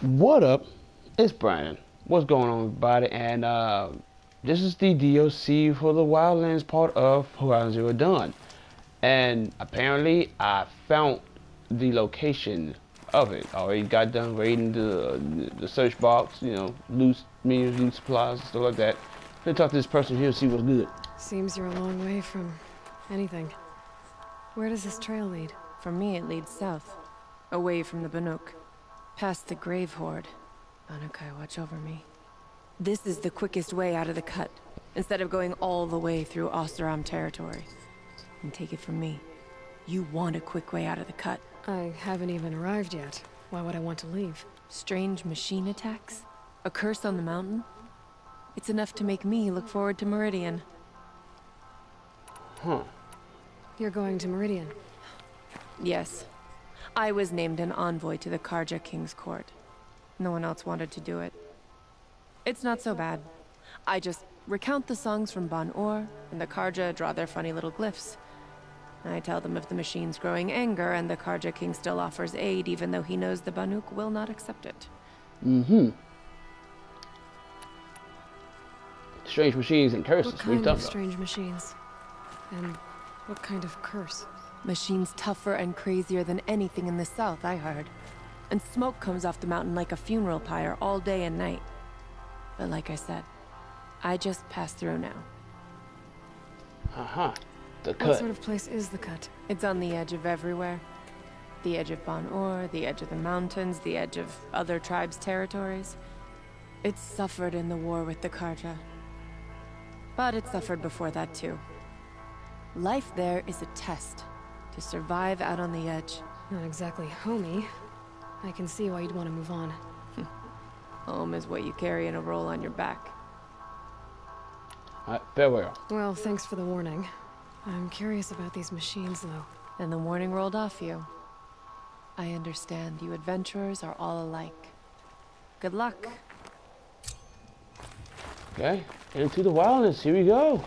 What up? It's Brandon. What's going on, everybody? And this is the DLC for the Wildlands part of Horizon Zero Dawn. And apparently, I found the location of it. Already got done raiding the search box. You know, loot menus, loot supplies, stuff like that. Gonna talk to this person here and see what's good. Seems you're a long way from anything. Where does this trail lead? For me, it leads south, away from the Banuk, past the Grave Horde. Banukai, watch over me. This is the quickest way out of the cut, instead of going all the way through Oseram territory. And take it from me, you want a quick way out of the cut. I haven't even arrived yet. Why would I want to leave? Strange machine attacks? A curse on the mountain? It's enough to make me look forward to Meridian. Huh. You're going to Meridian? Yes. I was named an envoy to the Karja King's court. No one else wanted to do it. It's not so bad. I just recount the songs from Ban-Or, and the Karja draw their funny little glyphs. I tell them of the machine's growing anger, and the Karja King still offers aid, even though he knows the Banuk will not accept it. Mm-hmm. Strange machines and curses. What kind of strange machines? And what kind of curse? Machines tougher and crazier than anything in the south, I heard. And smoke comes off the mountain like a funeral pyre all day and night. But like I said, I just pass through now. Uh-huh. The cut. What sort of place is the cut? It's on the edge of everywhere. The edge of Ban-Or, the edge of the mountains, the edge of other tribes' territories. It suffered in the war with the Karja. But it suffered before that too. Life there is a test. To survive out on the edge. Not exactly homey. I can see why you'd want to move on. Home is what you carry in a roll on your back. Alright, farewell. Well, thanks for the warning. I'm curious about these machines, though. And the warning rolled off you. I understand you adventurers are all alike. Good luck. Okay, into the wilderness. Here we go.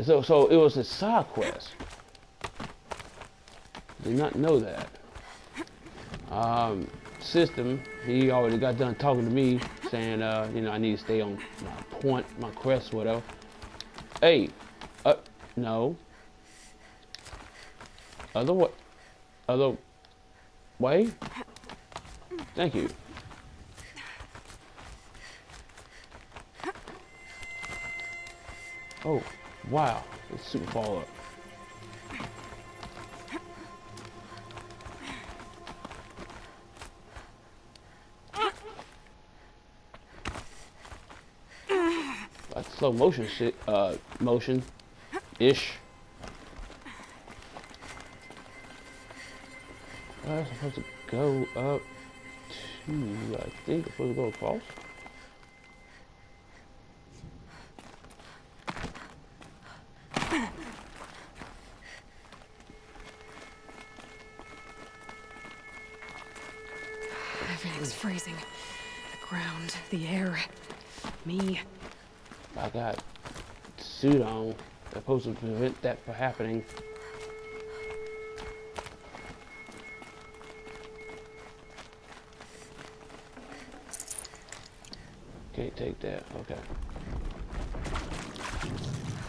So it was a side quest. Did not know that. System, he already got done talking to me, saying, you know, I need to stay on my point, my quest, whatever. Hey, no. Other way? Thank you. Oh, wow, it's super far up. Slow motion shit, motion-ish. I'm supposed to go up to, I think I'm supposed to go across. Everything's freezing. The ground, the air, me. I got suit on. That's supposed to prevent that from happening. Can't take that. Okay.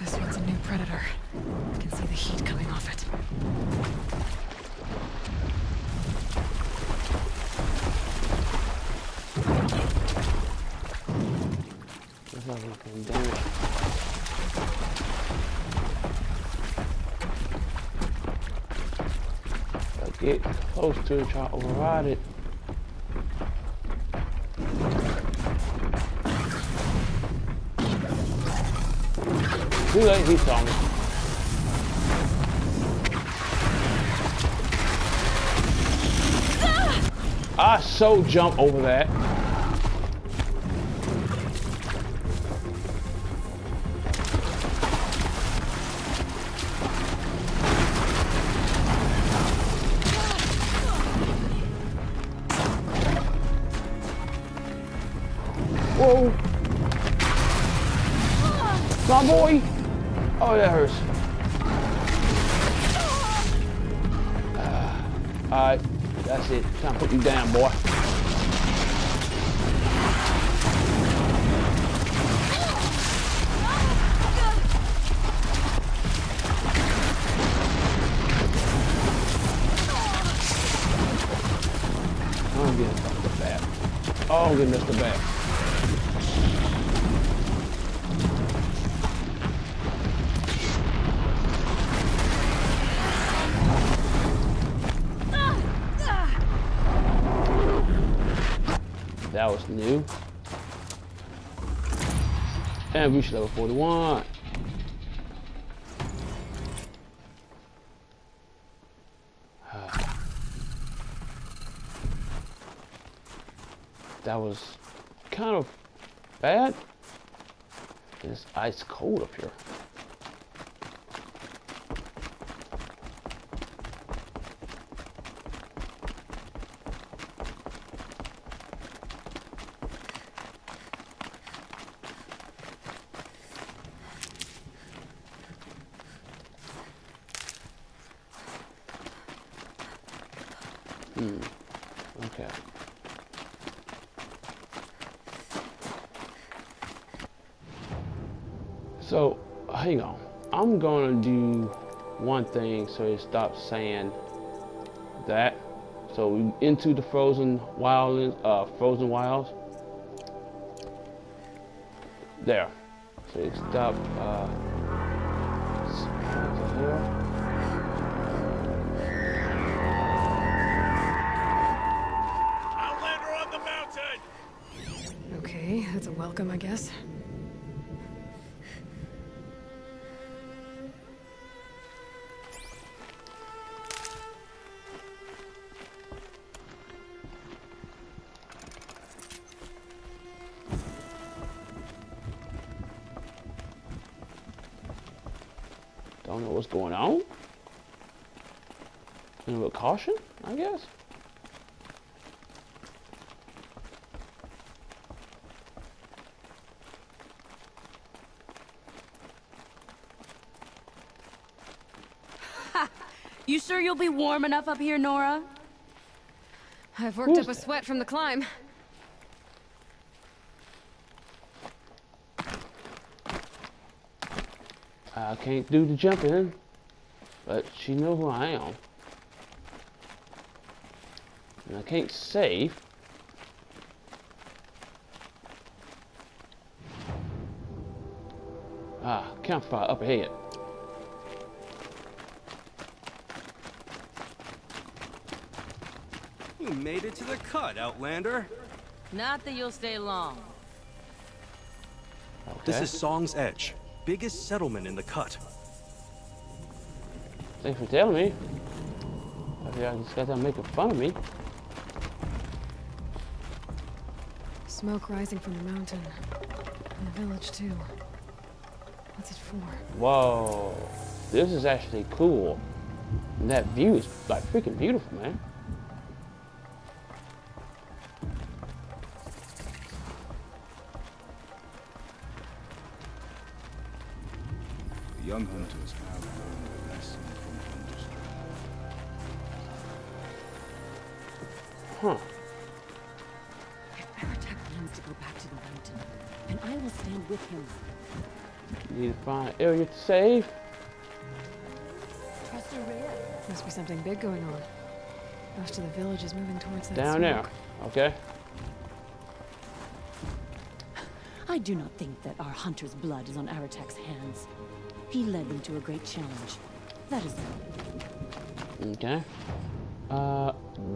This one's a new predator. I can see the heat coming off it. Damn it. I get close to it, try to override it. Too late, he saw me. I so jump over that. Whoa! My boy! Oh, that hurts. Alright, that's it. Time to put you down, boy. I'm getting stuck the bat. Oh, I'm getting missed the bat. That was new. And we should level 41. That was kind of bad. It's ice cold up here. Okay. So, hang on. I'm gonna do one thing so it stops saying that. So we into the frozen wilds. There. So it stop. Here. Outlander on the mountain. Okay, that's a welcome, I guess. Don't know what's going on. A little caution, I guess. You sure you'll be warm enough up here, Nora? I've worked up a sweat from the climb. I can't do the jumping, but she knows who I am. And I can't save. Ah, campfire up ahead. You made it to the cut, Outlander. Not that you'll stay long. Okay. This is Song's Edge, biggest settlement in the cut. Thanks for telling me. I feel like these guys are making fun of me. Smoke rising from the mountain. And the village, too. What's it for? Whoa. This is actually cool. And that view is like freaking beautiful, man. The young hunters have learned a lesson from Hunter's Huh. If Aratak plans to go back to the mountain, and I will stand with him. Need to find an area to save. Trust her rare. Must be something big going on. Most of the village is moving towards that Down there. smoke. Okay. I do not think that our hunter's blood is on Aratak's hands. He led them to a great challenge. That is all. Okay.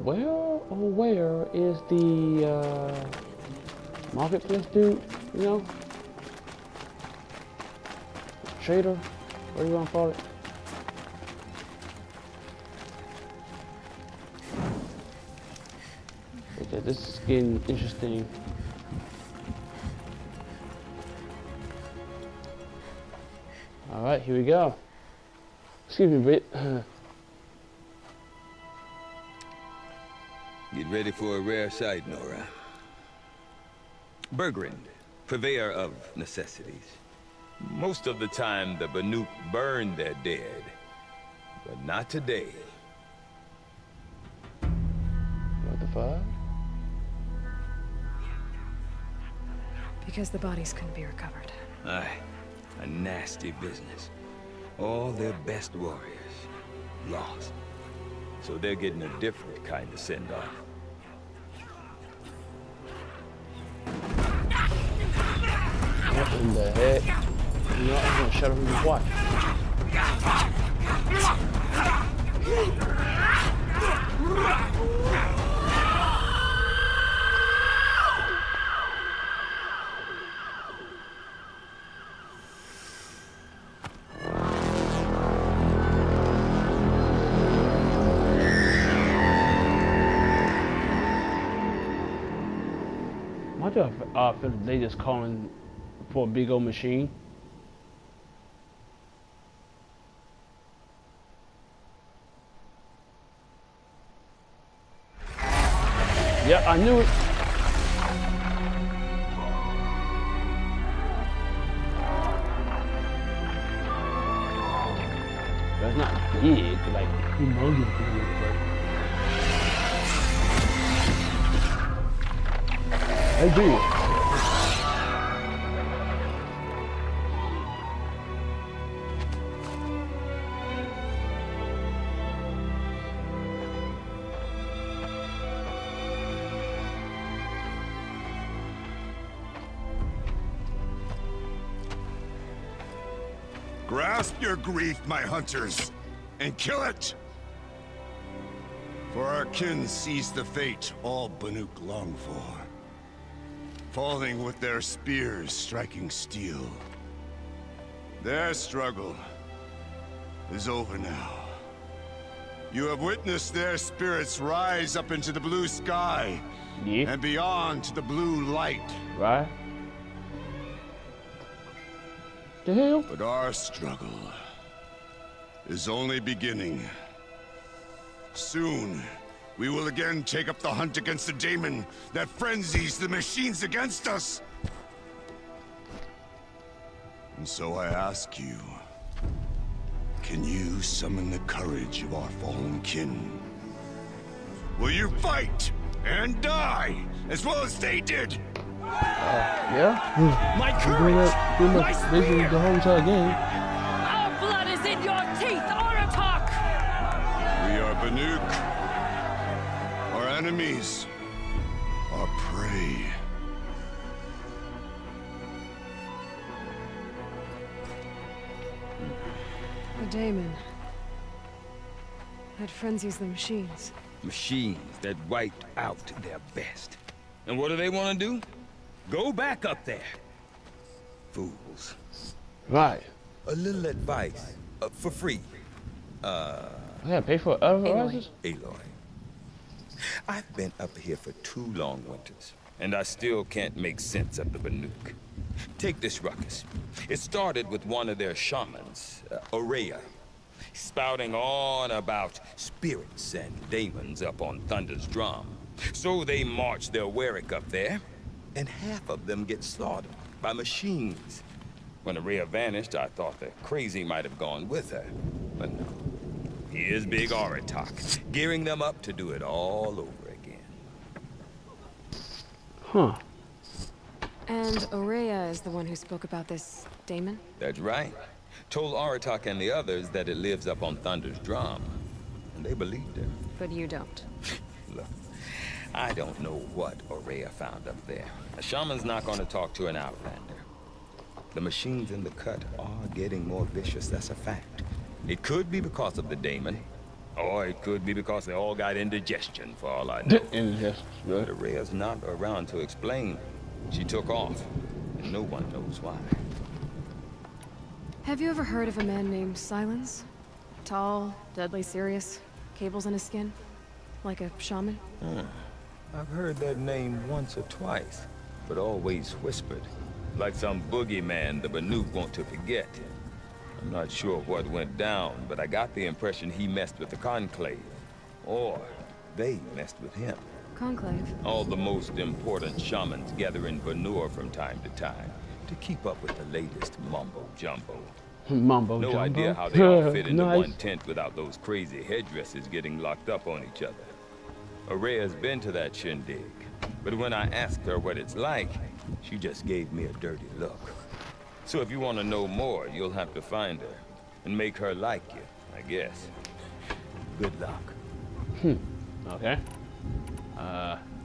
Where is the marketplace dude? You know, trader. What do you want to call it? Okay, this is getting interesting. All right, here we go. Excuse me, Brit. Get ready for a rare sight, Nora. Bergrind, purveyor of necessities. Most of the time, the Banuk burn their dead, but not today. What the fuck? Because the bodies couldn't be recovered. Aye, a nasty business. All their best warriors lost. So they're getting a different kind of send-off. in the head. You know, I'm gonna shut up and just watch. Why do I feel they just calling for a big old machine? Yeah, I knew it. That's not big, like humongous big, but I do. Grasp your grief, my hunters, and kill it! For our kin sees the fate all Banuk long for. Falling with their spears striking steel. Their struggle is over now. You have witnessed their spirits rise up into the blue sky, and beyond to the blue light. Right? The hell? But our struggle is only beginning. Soon, we will again take up the hunt against the daemon that frenzies the machines against us. And so I ask you, can you summon the courage of our fallen kin? Will you fight and die as well as they did? Yeah. My courage! My spear! The whole entire game. Our blood is in your teeth, Aratak! We are Banuk. Our enemies are prey. The daemon. That frenzies the machines. Machines that wiped out their best. And what do they want to do? Go back up there. Fools. Right. A little advice. For free. I gotta pay for other rises? Aloy. I've been up here for 2 long winters, and I still can't make sense of the Banuk. Take this ruckus. It started with one of their shamans, Aurea, spouting on about spirits and demons up on Thunder's drum. So they march their Warwick up there, and half of them get slaughtered by machines. When Aurea vanished, I thought the crazy might have gone with her, but no. Here's Big Aratak, gearing them up to do it all over again. Huh. And Aurea is the one who spoke about this daemon? That's right. Told Aratak and the others that it lives up on Thunder's drum. And they believed her. But you don't. Look, I don't know what Aurea found up there. A shaman's not going to talk to an outlander. The machines in the cut are getting more vicious, that's a fact. It could be because of the daemon, or it could be because they all got indigestion, for all I know. Indigestion, But Aurea's not around to explain. She took off, and no one knows why. Have you ever heard of a man named Silence? Tall, deadly serious, cables in his skin? Like a shaman? I've heard that name once or twice, but always whispered. Like some boogeyman the Banuk want to forget. I'm not sure what went down, but I got the impression he messed with the Conclave. Or they messed with him. Conclave? All the most important shamans gather in Banur from time to time to keep up with the latest mumbo-jumbo. Mumbo-jumbo? No idea how they all fit into Nice. one tent without those crazy headdresses getting locked up on each other. Aurea's been to that shindig, but when I asked her what it's like, she just gave me a dirty look. So if you want to know more, you'll have to find her and make her like you, I guess. Good luck. Okay.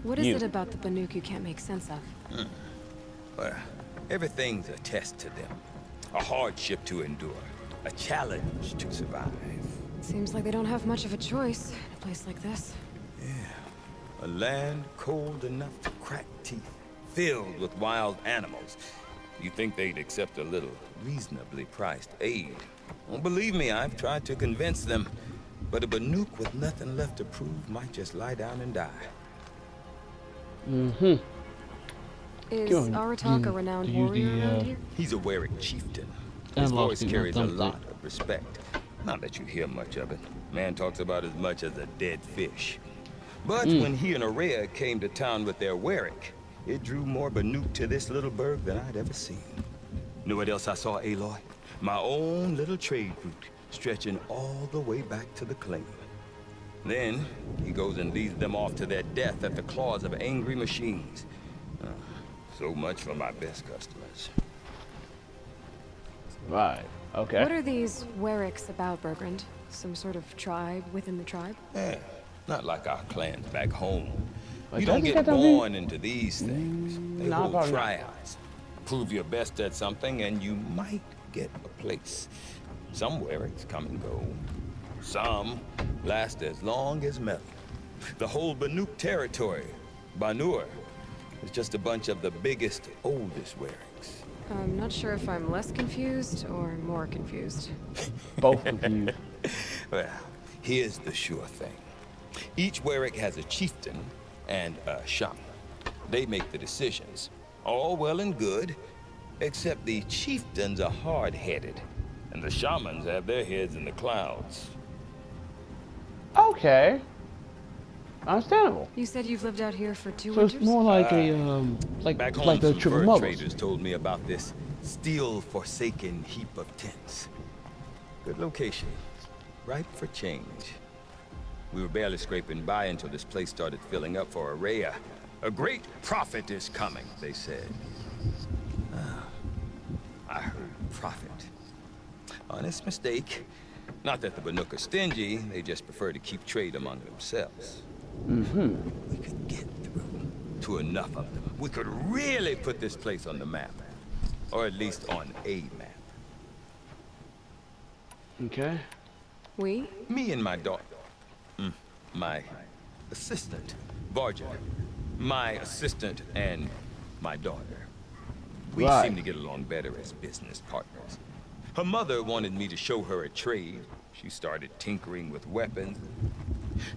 What is it about the Banuk you can't make sense of? Well, Everything's a test to them, a hardship to endure, a challenge to survive. Seems like they don't have much of a choice in a place like this. Yeah, a land cold enough to crack teeth, filled with wild animals. You think they'd accept a little reasonably priced aid? Well, believe me, I've tried to convince them, but a Banuk with nothing left to prove might just lie down and die. Mm-hmm. Is Aratak a renowned warrior around here? He's a Warwick chieftain. His voice carries a lot of respect. Not that you hear much of it. Man talks about as much as a dead fish. But when he and Araya came to town with their Warwick, it drew more Banuk to this little burg than I'd ever seen. Know what else I saw, Aloy? My own little trade route, stretching all the way back to the claim. Then, he goes and leads them off to their death at the claws of angry machines. So much for my best customers. Right, okay. What are these Warwicks about, Bergrand? Some sort of tribe within the tribe? Yeah, not like our clans back home. But You don't get born into these things. They Nah, hold probably not. tryouts. Prove your best at something and you might get a place. Some Warwicks come and go. Some last as long as metal. The whole Banuk territory, Banur, is just a bunch of the biggest, oldest Warwicks. I'm not sure if I'm less confused or more confused. Both confused. Well, here's the sure thing. Each Warwick has a chieftain and a shaman. They make the decisions. All well and good, except the chieftains are hard-headed, and the shamans have their heads in the clouds. Okay. Understandable. You said you've lived out here for 2 So it's winters? more like a, Back home, like the some triple fur mothers. traders told me about this still forsaken heap of tents. Good location, ripe for change. We were barely scraping by until this place started filling up for Araya. A great prophet is coming, they said. I heard prophet. Honest mistake. Not that the Banuk are stingy, they just prefer to keep trade among themselves. We could get through to enough of them. We could really put this place on the map. Or at least on a map. Okay. We? Me and my daughter. My assistant, Varja. My assistant and my daughter. We Right. seem to get along better as business partners. Her mother wanted me to show her a trade. She started tinkering with weapons.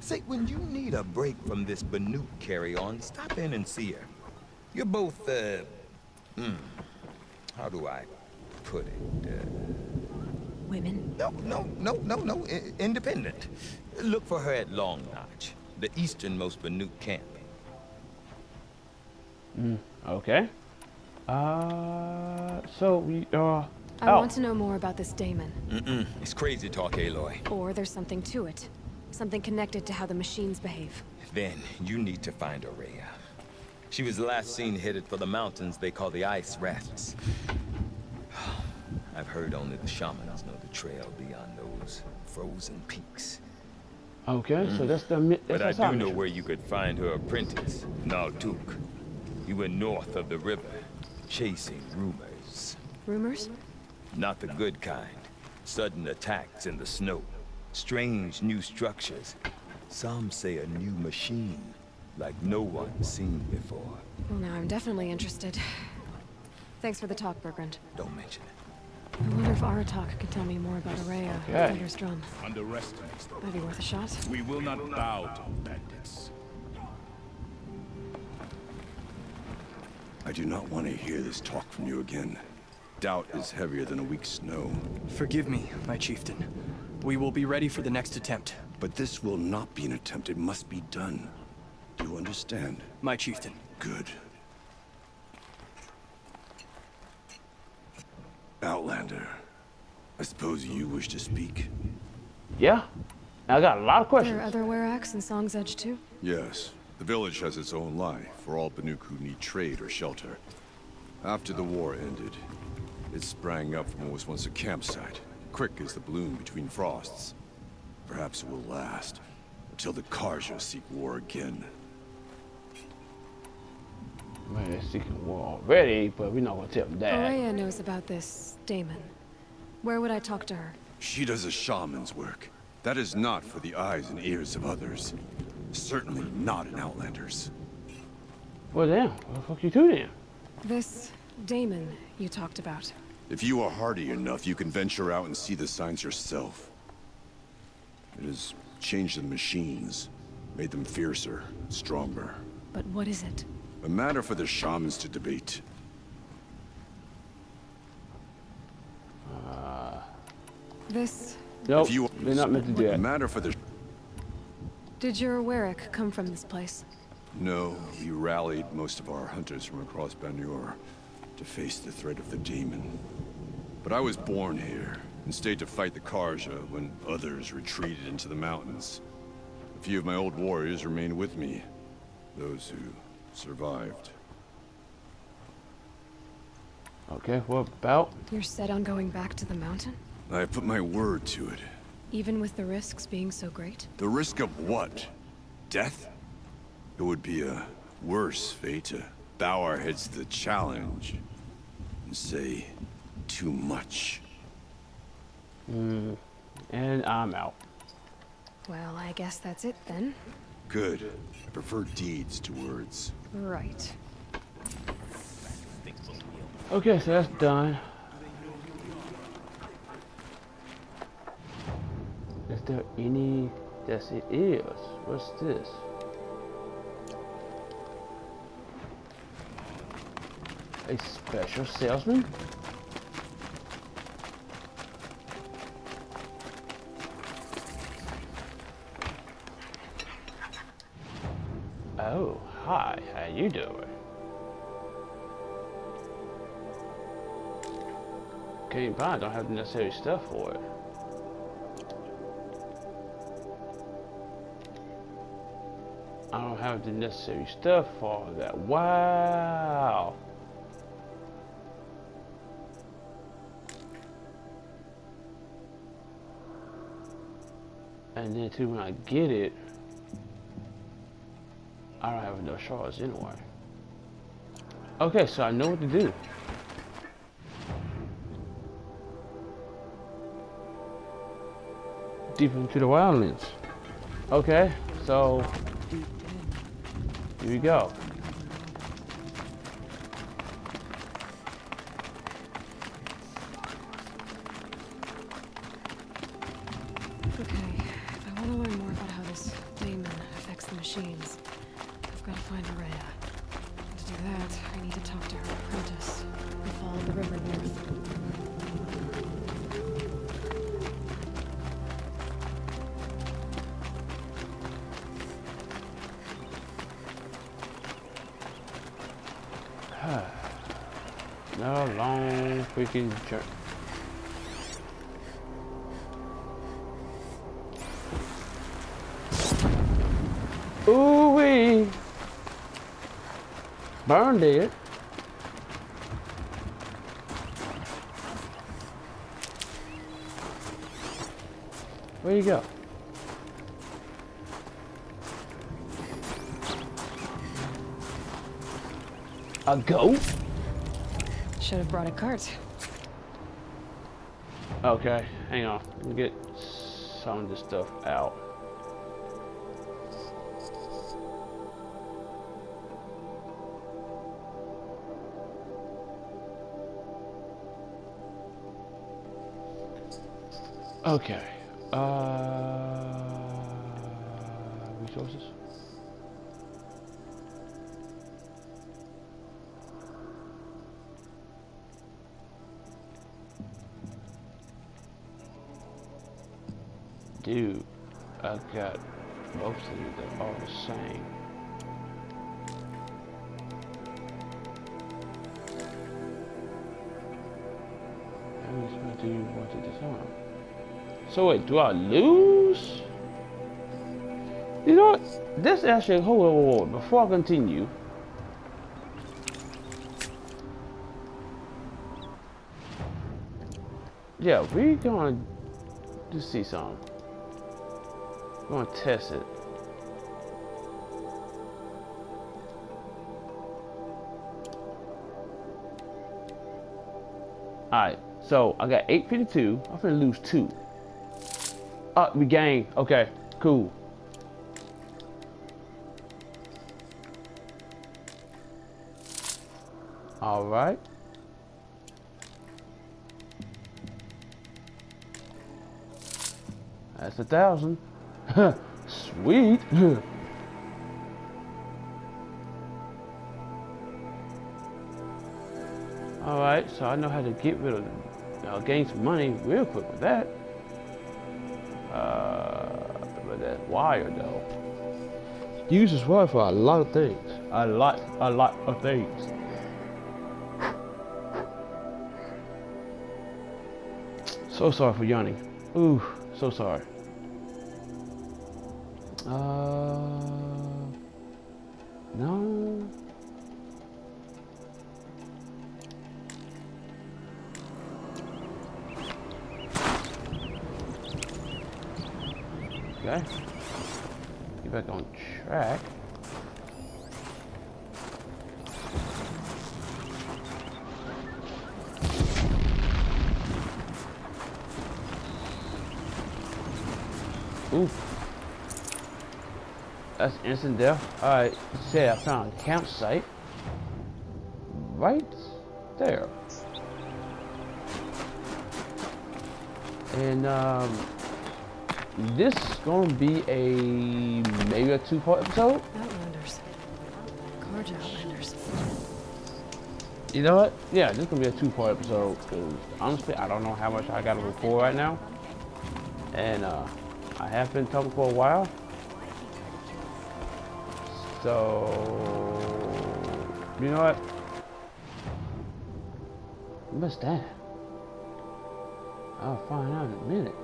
Say, when you need a break from this Banuk carry-on, stop in and see her. You're both, how do I put it? Women? No, independent. Look for her at Long Notch, the easternmost Banuk camp. Okay. So we I want to know more about this Daemon. It's crazy talk, Aloy. Or there's something to it. Something connected to how the machines behave. Then you need to find Araya. She was last seen headed for the mountains they call the Ice Rafts. I've heard only the shamans know the trail beyond those frozen peaks. Okay, so that's the But I that's do our know mission. where you could find her apprentice, Nalduk. He went north of the river, chasing rumors. Rumors? Not the good kind. Sudden attacks in the snow. Strange new structures. Some say a new machine, like no one's seen before. Well, now I'm definitely interested. Thanks for the talk, Bergrand. Don't mention it. I wonder if Aratak could tell me more about Araya Okay. and Thunder's drum. Underestimate them. Might be worth a shot. We will not bow to bandits. I do not want to hear this talk from you again. Doubt is heavier than a week's snow. Forgive me, my chieftain. We will be ready for the next attempt. But this will not be an attempt. It must be done. Do you understand? My chieftain. Good. Outlander, I suppose you wish to speak? Yeah. I got a lot of There questions. are other Weraks in Song's Edge too? Yes. The village has its own life for all Banuk who need trade or shelter. After the war ended, it sprang up from what was once a campsite, quick as the bloom between frosts. Perhaps it will last, until the Karja seek war again. Wait, been seeking war already, but we're not gonna tell them that. Aurea knows about this Damon. Where would I talk to her? She does a shaman's work. That is not for the eyes and ears of others. Certainly not an Outlander's. Well, damn. What the fuck you do then? This Damon you talked about. If you are hardy enough, you can venture out and see the signs yourself. It has changed the machines, made them fiercer, stronger. But what is it? A matter for the shamans to debate. This... Nope, If you they're not meant to do a that. matter for the... Did your Warwick come from this place? No, we rallied most of our hunters from across Banur to face the threat of the demon. But I was born here and stayed to fight the Karja when others retreated into the mountains. A few of my old warriors remained with me, those who survived. Okay, what about? You're set on going back to the mountain? I have put my word to it. Even with the risks being so great? The risk of what? Death? It would be a worse fate to bow our heads to the challenge and say too much. And I'm out. Well, I guess that's it then. Good. I prefer deeds to words. Right. Okay, so that's done. Is there any... Yes, it is. What's this? A special salesman? Oh, hi. How you doing? Okay, fine. I don't have the necessary stuff for it. I don't have the necessary stuff for that. Wow. And then too, when I get it, I don't have enough shards anyway. Okay, so I know what to do. Deep into the wildlands. Okay, so here we go. Okay, if I want to learn more about how this Damon affects the machines, I've got to find Aurea. To do that, I need to talk to her apprentice, who followed the river north. Another long freaking journey. Ooh wee! Burned it. Where you go? A goat? Should have brought a cart. Okay, hang on. Let me get some of this stuff out. Okay. Resources. Dude, I've got most of them that are all the same. How much money do you want to disarm? So wait, do I lose? You know what? This actually, hold on, before I continue. Yeah, we're gonna just see something. We're gonna test it. Alright, so I got 852. I'm finna lose 2. We gained. Okay, cool. Alright. That's 1,000. Sweet. Alright, so I know how to get rid of, gain some money real quick with that. But that wire though. Use this wire for a lot of things. A lot of things. So sorry for yawning. Ooh, so sorry. No. Okay. Get back on track. Ooh. That's instant death. Alright, said I found a campsite. Right there. And this is gonna be maybe a 2-part episode. Outlanders. Carja Outlanders. You know what? Yeah, this is gonna be a 2-part episode because honestly I don't know how much I gotta record right now. And I have been talking for a while. So you know what? What's that? I'll find out in a minute.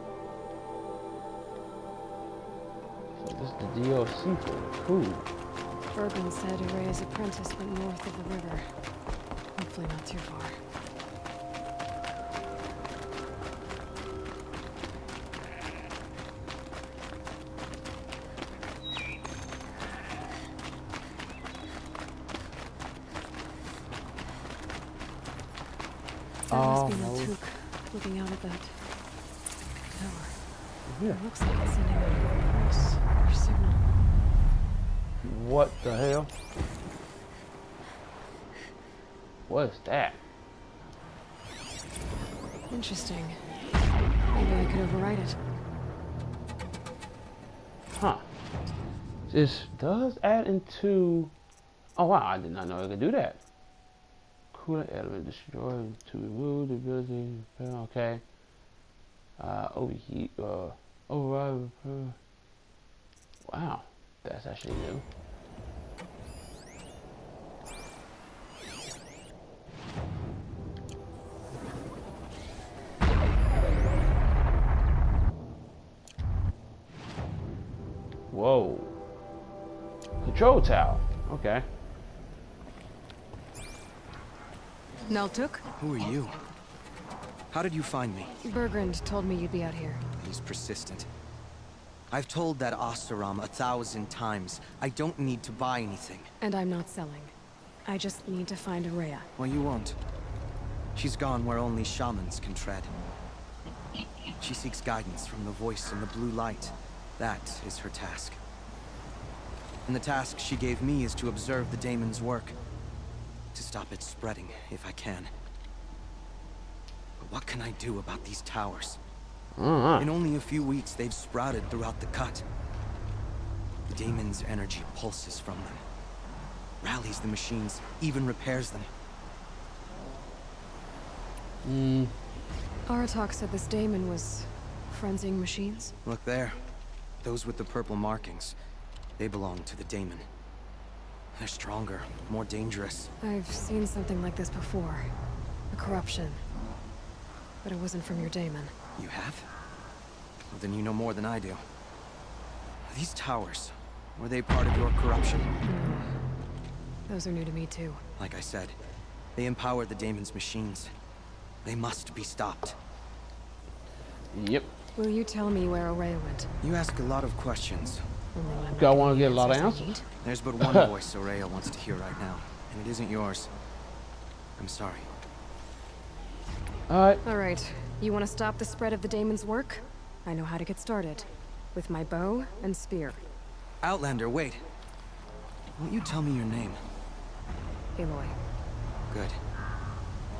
So this is the DLC for it. Cool. Bergman said Urea's apprentice went north of the river. Hopefully not too far. That must be Naltuk, looking out at that tower. Yeah. It looks like it's sending a pulse or signal. What the hell? What is that? Interesting. Maybe I could override it. Huh. This does add into... Oh wow, I did not know I could do that. Coolant element destroyed to remove the ability. Okay. Overheat. Override. Wow, that's actually new. Whoa. Control tower. Okay. Naltuk? Who are you? How did you find me? Bergrand told me you'd be out here. He's persistent. I've told that Oseram 1,000 times. I don't need to buy anything. And I'm not selling. I just need to find Urea. Well, you won't. She's gone where only shamans can tread. She seeks guidance from the voice in the blue light. That is her task. And the task she gave me is to observe the daemon's work. To stop it spreading, if I can. But what can I do about these towers? In only a few weeks, they've sprouted throughout the cut. The daemon's energy pulses from them. Rallies the machines, even repairs them. Aratak said this daemon was frenzying machines. Look there. Those with the purple markings. They belong to the daemon. They're stronger, more dangerous. I've seen something like this before. A corruption. But it wasn't from your daemon. You have? Well, then you know more than I do. These towers, were they part of your corruption? No. Those are new to me too. Like I said, they empower the daemon's machines. They must be stopped. Yep. Will you tell me where Urea went? You ask a lot of questions. I want to get a lot of answers. There's but one voice Urea wants to hear right now, and it isn't yours. I'm sorry. Alright. Alright, you want to stop the spread of the daemon's work? I know how to get started. With my bow and spear. Outlander, wait. Won't you tell me your name? Aloy. Good.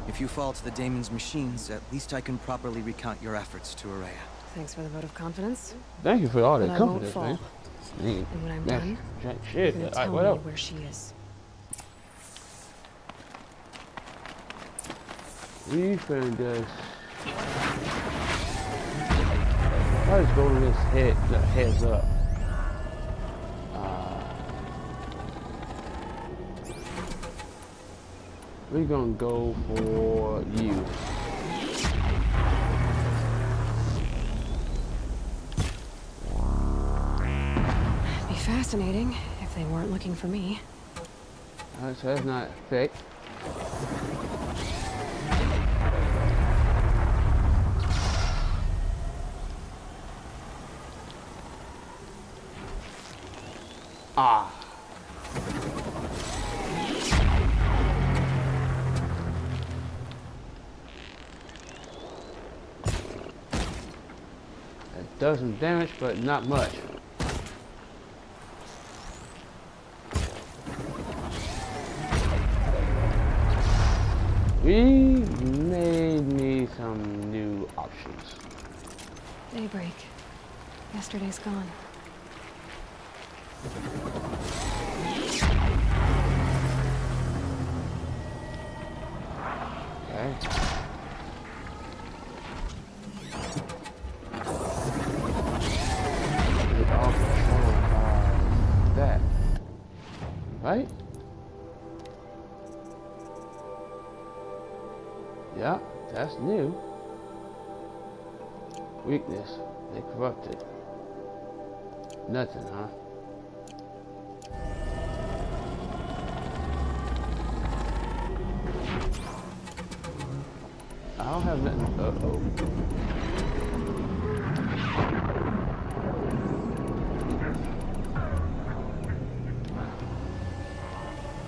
If you fall to the daemon's machines, at least I can properly recount your efforts to Araya. Thanks for the vote of confidence. Thank you for all But that I won't confidence, fall. man. Man, And when I'm that's done, jack you're shit. gonna Alright, tell what me else? where she is. We finna just... I'll just go to this heads up. We're gonna go for you. It'd be fascinating if they weren't looking for me. Alright, so that's not fake. Ah. That does some damage, but not much. We may need some new options. Daybreak. Yesterday's gone. Okay. It also that, right? Yeah, that's new. Weakness. They corrupted. Nothing, huh? I don't have nothing. Uh-oh.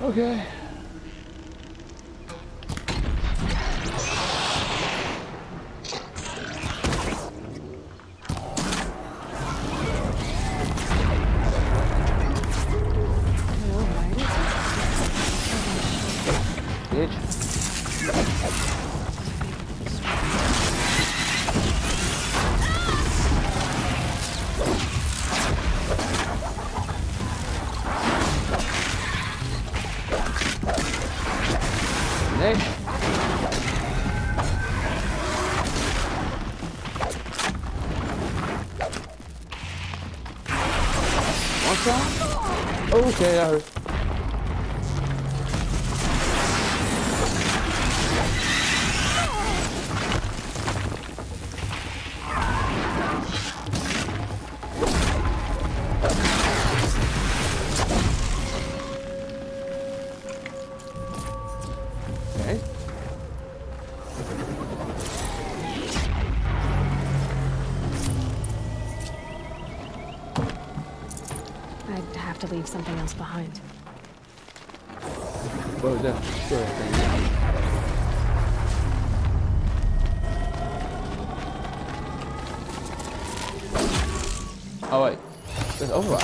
Okay. Bitch. Next. One shot? Okay, I heard. Okay. I'd have to leave something else behind. What was that? Sure, thing. Oh wait, there's override.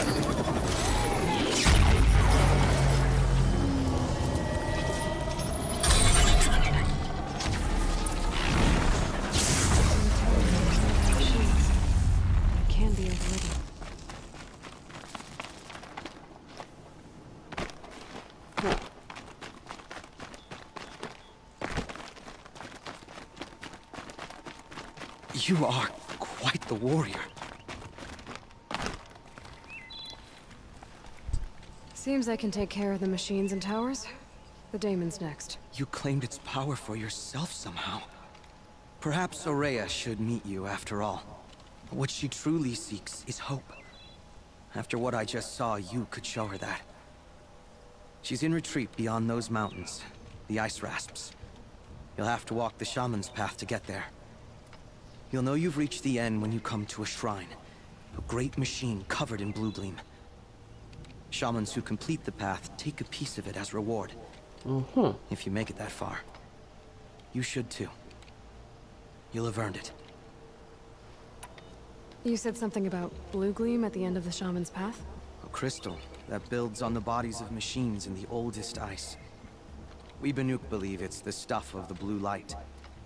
It can be overridden. You are quite the warrior. Seems I can take care of the machines and towers. The daemon's next. You claimed its power for yourself somehow. Perhaps Araya should meet you after all. What she truly seeks is hope. After what I just saw, you could show her that. She's in retreat beyond those mountains, the ice rasps. You'll have to walk the shaman's path to get there. You'll know you've reached the end when you come to a shrine. A great machine covered in blue gleam. Shamans who complete the path take a piece of it as reward. If you make it that far. You should too. You'll have earned it. You said something about blue gleam at the end of the shaman's path? A crystal that builds on the bodies of machines in the oldest ice. We Banuk believe it's the stuff of the blue light,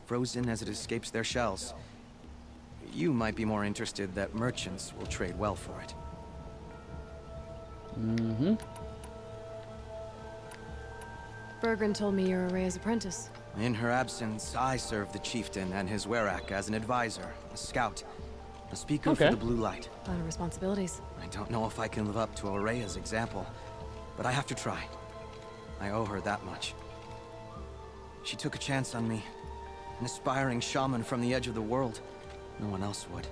frozen as it escapes their shells. You might be more interested that merchants will trade well for it. Mm-hmm. Bergren told me you're Araya's apprentice. In her absence, I serve the chieftain and his werak as an advisor, a scout, a speaker for the blue light. A lot of responsibilities. I don't know if I can live up to Araya's example, but I have to try. I owe her that much. She took a chance on me, an aspiring shaman from the edge of the world. No one else would.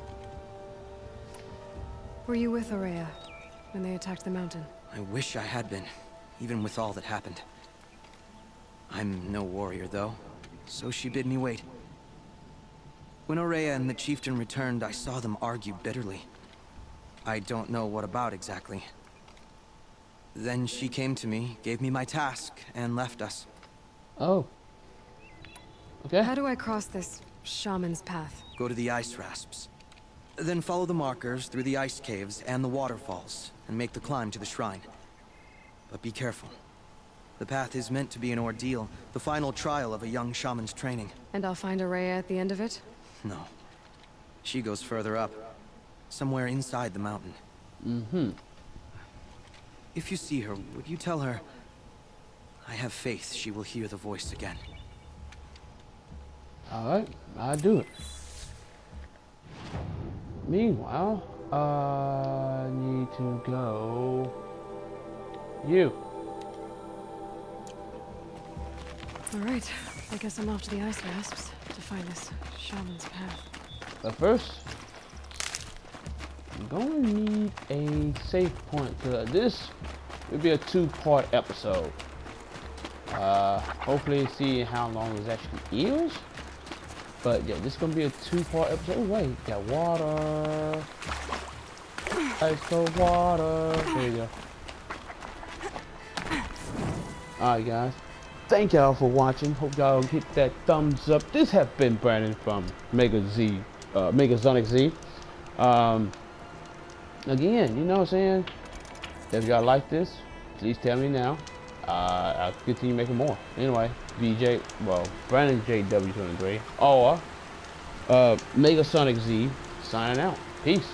Were you with Araya when they attacked the mountain? I wish I had been, even with all that happened. I'm no warrior, though, so she bid me wait. When Araya and the chieftain returned, I saw them argue bitterly. I don't know what about exactly. Then she came to me, gave me my task, and left us. Oh. Okay. How do I cross this shaman's path? Go to the ice rasps. Then follow the markers through the ice caves and the waterfalls, and make the climb to the shrine. But be careful. The path is meant to be an ordeal, the final trial of a young shaman's training. And I'll find Araya at the end of it? No. She goes further up. Somewhere inside the mountain. Mm-hmm. If you see her, would you tell her... I have faith she will hear the voice again. Alright, I'll do it. Meanwhile, I need to go... You. Alright, I guess I'm off to the ice rasps to find this shaman's path. But first, I'm going to need a save point, because this will be a two-part episode. Hopefully see how long this actually is. But yeah, this is going to be a two-part episode. Oh, wait, got water. Ice cold water. There you go. Alright guys, thank y'all for watching. Hope y'all hit that thumbs up. This has been Brandon from Mega Sonic Z. Again, you know what I'm saying? If y'all like this, please tell me now. I'll continue making more. Anyway, Brandon JW23 or Mega Sonic Z signing out. Peace.